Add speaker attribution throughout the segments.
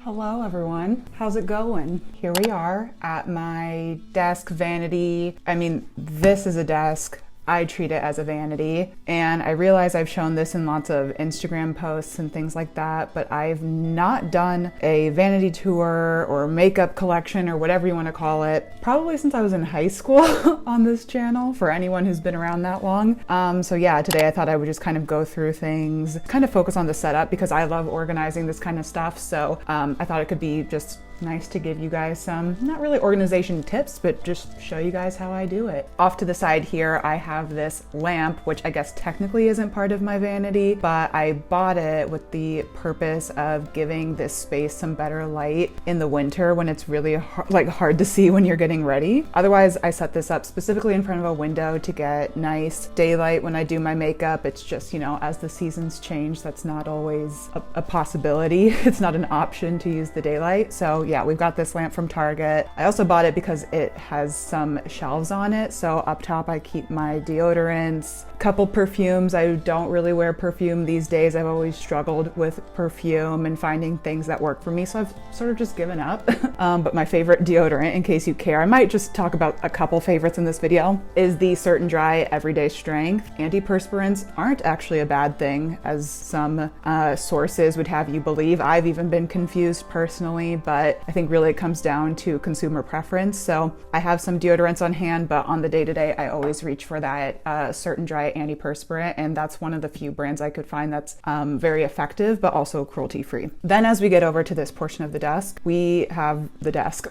Speaker 1: Hello everyone, how's it going? Here we are at my desk vanity. I mean, this is a desk. I treat it as a vanity, and I realize I've shown this in lots of Instagram posts and things like that, but I've not done a vanity tour or makeup collection or whatever you want to call it, probably since I was in high school on this channel, for anyone who's been around that long. So yeah, today I thought I would just kind of go through things, kind of focus on the setup because I love organizing this kind of stuff. So I thought it could be just nice to give you guys some, not really organization tips, but just show you guys how I do it. Off to the side here, I have this lamp, which I guess technically isn't part of my vanity, but I bought it with the purpose of giving this space some better light in the winter when it's really hard to see when you're getting ready. Otherwise, I set this up specifically in front of a window to get nice daylight when I do my makeup. It's just, you know, as the seasons change, that's not always a possibility. It's not an option to use the daylight. So yeah, we've got this lamp from Target. I also bought it because it has some shelves on it. So up top I keep my deodorants, couple perfumes. I don't really wear perfume these days. I've always struggled with perfume and finding things that work for me. So I've sort of just given up. But my favorite deodorant, in case you care, I might just talk about a couple favorites in this video, is the Certain Dry Everyday Strength. Antiperspirants aren't actually a bad thing, as some sources would have you believe. I've even been confused personally, but I think really it comes down to consumer preference. So I have some deodorants on hand, but on the day-to-day, I always reach for that Certain Dry antiperspirant, and that's one of the few brands I could find that's very effective, but also cruelty-free. Then as we get over to this portion of the desk, we have the desk.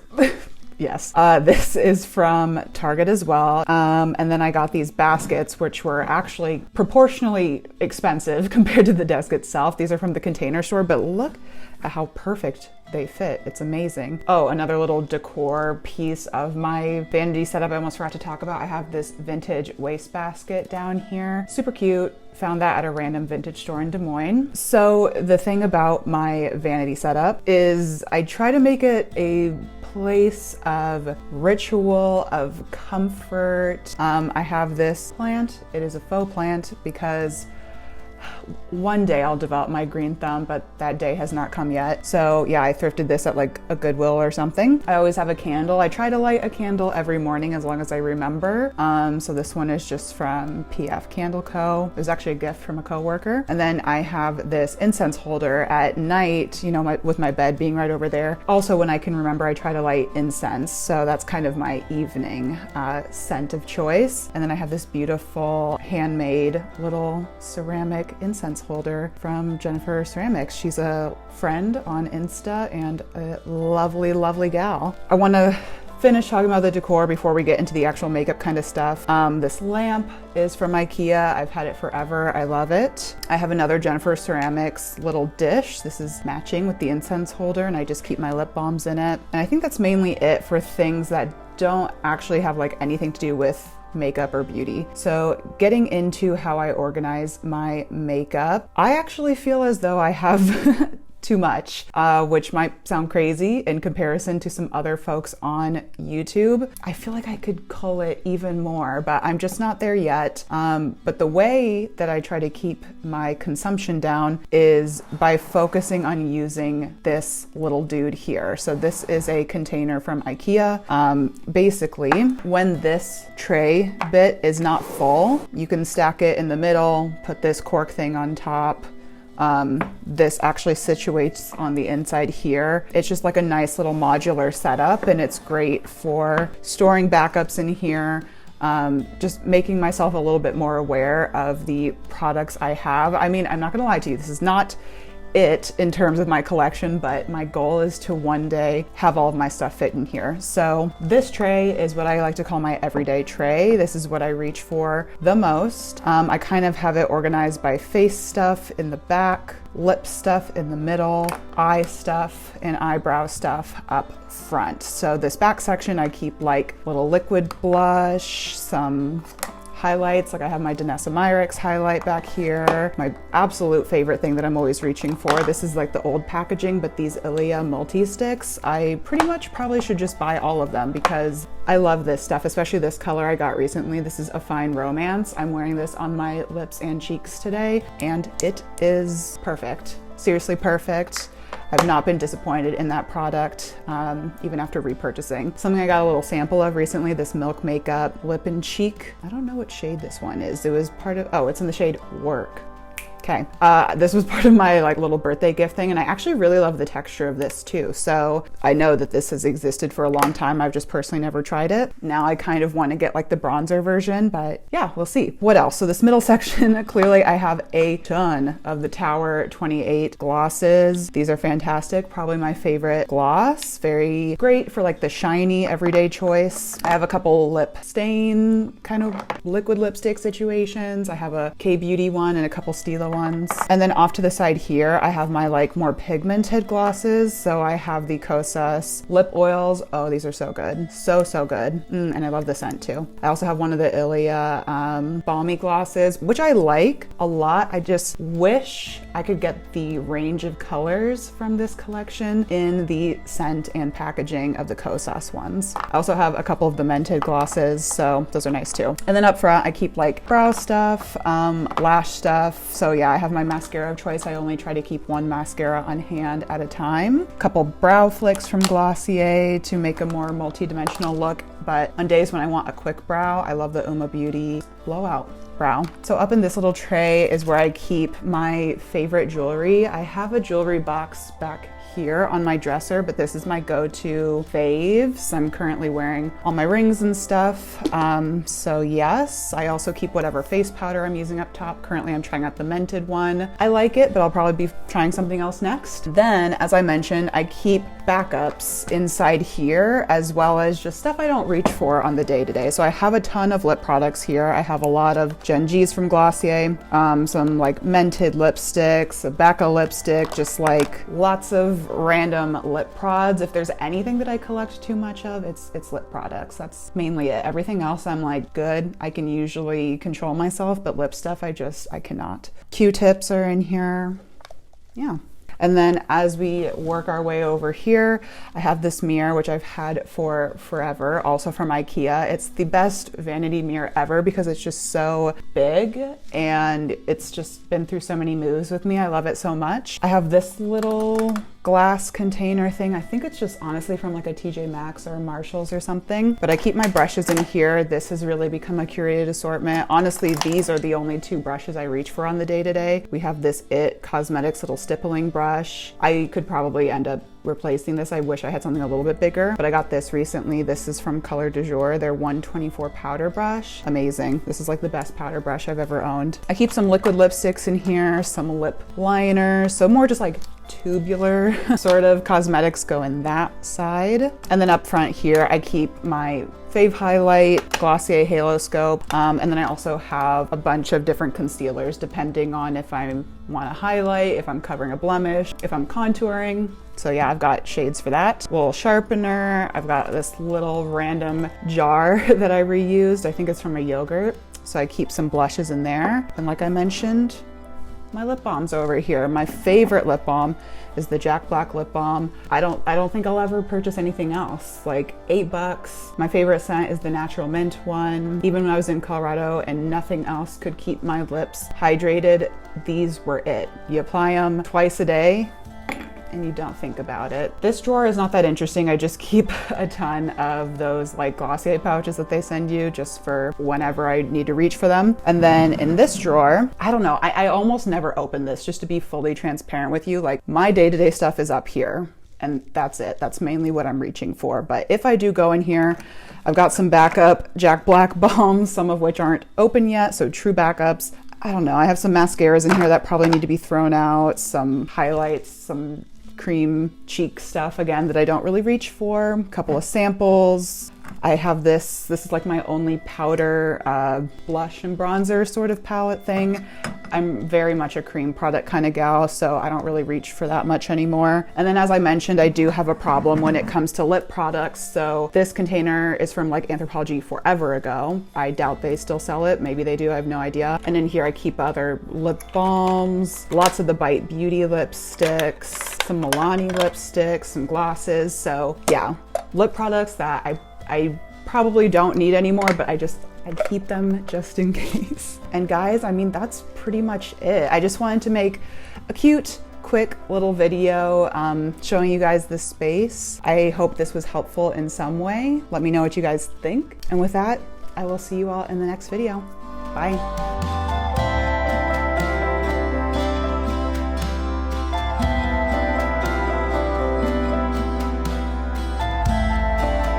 Speaker 1: Yes, this is from Target as well. And then I got these baskets, which were actually proportionally expensive compared to the desk itself. These are from the Container Store, but look at how perfect they fit. It's amazing. Oh, another little decor piece of my vanity setup I almost forgot to talk about. I have this vintage wastebasket down here. Super cute. Found that at a random vintage store in Des Moines. So the thing about my vanity setup is I try to make it a place of ritual, of comfort. I have this plant. It is a faux plant because one day I'll develop my green thumb, but that day has not come yet. So yeah, I thrifted this at like a Goodwill or something. I always have a candle. I try to light a candle every morning as long as I remember. So this one is just from PF Candle Co. It was actually a gift from a coworker. And then I have this incense holder at night, you know, with my bed being right over there. Also, when I can remember, I try to light incense. So that's kind of my evening scent of choice. And then I have this beautiful handmade little ceramic incense holder from JNFR Ceramics. She's a friend on Insta and a lovely, lovely gal. I want to finish talking about the decor before we get into the actual makeup kind of stuff. This lamp is from IKEA. I've had it forever. I love it. I have another JNFR Ceramics little dish. This is matching with the incense holder, and I just keep my lip balms in it. And I think that's mainly it for things that don't actually have like anything to do with makeup or beauty. So getting into how I organize my makeup, I actually feel as though I have too much, which might sound crazy in comparison to some other folks on YouTube. I feel like I could cull it even more, but I'm just not there yet. But the way that I try to keep my consumption down is by focusing on using this little dude here. So this is a container from IKEA. Basically, when this tray bit is not full, you can stack it in the middle, put this cork thing on top. This actually situates on the inside here. It's just like a nice little modular setup, and it's great for storing backups in here. Just making myself a little bit more aware of the products I have. I mean, I'm not gonna lie to you, this is not it in terms of my collection, but my goal is to one day have all of my stuff fit in here. So this tray is what I like to call my everyday tray. This is what I reach for the most. I kind of have it organized by face stuff in the back, lip stuff in the middle, eye stuff, and eyebrow stuff up front. So this back section, I keep like little liquid blush, some highlights, like I have my Danessa Myricks highlight back here. My absolute favorite thing that I'm always reaching for, this is like the old packaging, but these Ilia Multi-sticks, I pretty much probably should just buy all of them because I love this stuff, especially this color I got recently. This is a Fine Romance. I'm wearing this on my lips and cheeks today, and it is perfect. Seriously perfect. I've not been disappointed in that product, even after repurchasing. Something I got a little sample of recently, this Milk Makeup Lip and Cheek. I don't know what shade this one is. It was part of, oh, it's in the shade Work. Okay, this was part of my like little birthday gift thing, and I actually really love the texture of this too. So I know that this has existed for a long time. I've just personally never tried it. Now I kind of want to get like the bronzer version, but yeah, we'll see. What else? So this middle section, clearly I have a ton of the Tower 28 glosses. These are fantastic, probably my favorite gloss. Very great for like the shiny everyday choice. I have a couple lip stain kind of liquid lipstick situations. I have a K-Beauty one and a couple Stila ones. And then off to the side here, I have my like more pigmented glosses. So I have the Kosas lip oils. Oh, these are so good. So good. And I love the scent too. I also have one of the Ilia balmy glosses, which I like a lot. I just wish I could get the range of colors from this collection in the scent and packaging of the Kosas ones. I also have a couple of the Mented glosses, so those are nice too. And then up front, I keep like brow stuff, lash stuff. So yeah, I have my mascara of choice. I only try to keep one mascara on hand at a time. A couple brow flicks from Glossier to make a more multi-dimensional look. But on days when I want a quick brow, I love the Uma Beauty Blowout Brow. So up in this little tray is where I keep my favorite jewelry. I have a jewelry box back here on my dresser, but this is my go-to faves. I'm currently wearing all my rings and stuff. So yes, I also keep whatever face powder I'm using up top. Currently I'm trying out the Mented one. I like it, but I'll probably be trying something else next. Then, as I mentioned, I keep backups inside here, as well as just stuff I don't reach for on the day-to-day. So I have a ton of lip products here. I have a lot of Gen Gs from Glossier, some like Mented lipsticks, a Becca lipstick, just like lots of random lip prods. If there's anything that I collect too much of, it's lip products. That's mainly it. Everything else I'm like, good. I can usually control myself, but lip stuff, I cannot. Q-tips are in here. Yeah. And then as we work our way over here, I have this mirror, which I've had for forever, also from IKEA. It's the best vanity mirror ever because it's just so big and it's just been through so many moves with me. I love it so much. I have this little glass container thing. I think it's just honestly from like a TJ Maxx or Marshalls or something, but I keep my brushes in here. This has really become a curated assortment. Honestly, these are the only two brushes I reach for on the day-to-day. We have this IT Cosmetics little stippling brush. I could probably end up replacing this. I wish I had something a little bit bigger, but I got this recently. This is from Color du Jour, their 124 powder brush. Amazing. This is like the best powder brush I've ever owned. I keep some liquid lipsticks in here, some lip liners, so more just like tubular sort of cosmetics go in that side. And then up front here, I keep my Fave Highlight, Glossier Halo Scope, and then I also have a bunch of different concealers depending on if I want to highlight, if I'm covering a blemish, if I'm contouring. So yeah, I've got shades for that. Little sharpener. I've got this little random jar that I reused. I think it's from a yogurt. So I keep some blushes in there. And like I mentioned, my lip balms over here. My favorite lip balm is the Jack Black lip balm. I don't think I'll ever purchase anything else. Like $8. My favorite scent is the natural mint one. Even when I was in Colorado and nothing else could keep my lips hydrated, these were it. You apply them twice a day and you don't think about it. This drawer is not that interesting. I just keep a ton of those like Glossier pouches that they send you just for whenever I need to reach for them. And then in this drawer, I don't know, I almost never open this, just to be fully transparent with you. Like my day-to-day stuff is up here and that's it. That's mainly what I'm reaching for. But if I do go in here, I've got some backup Jack Black balms, some of which aren't open yet, so true backups. I don't know, I have some mascaras in here that probably need to be thrown out, some highlights, some cream cheek stuff again that I don't really reach for, a couple of samples. I have this is like my only powder blush and bronzer sort of palette thing. I'm very much a cream product kind of gal, so I don't really reach for that much anymore. And then as I mentioned, I do have a problem when it comes to lip products. So this container is from like Anthropologie forever ago. I doubt they still sell it. Maybe they do, I have no idea. And in here I keep other lip balms, lots of the Bite Beauty lipsticks, some Milani lipsticks, some glosses. So yeah, lip products that I probably don't need anymore, but I keep them just in case. And guys, I mean, that's pretty much it. I just wanted to make a cute quick little video showing you guys the space. I hope this was helpful in some way. Let me know what you guys think. And with that, I will see you all in the next video. Bye.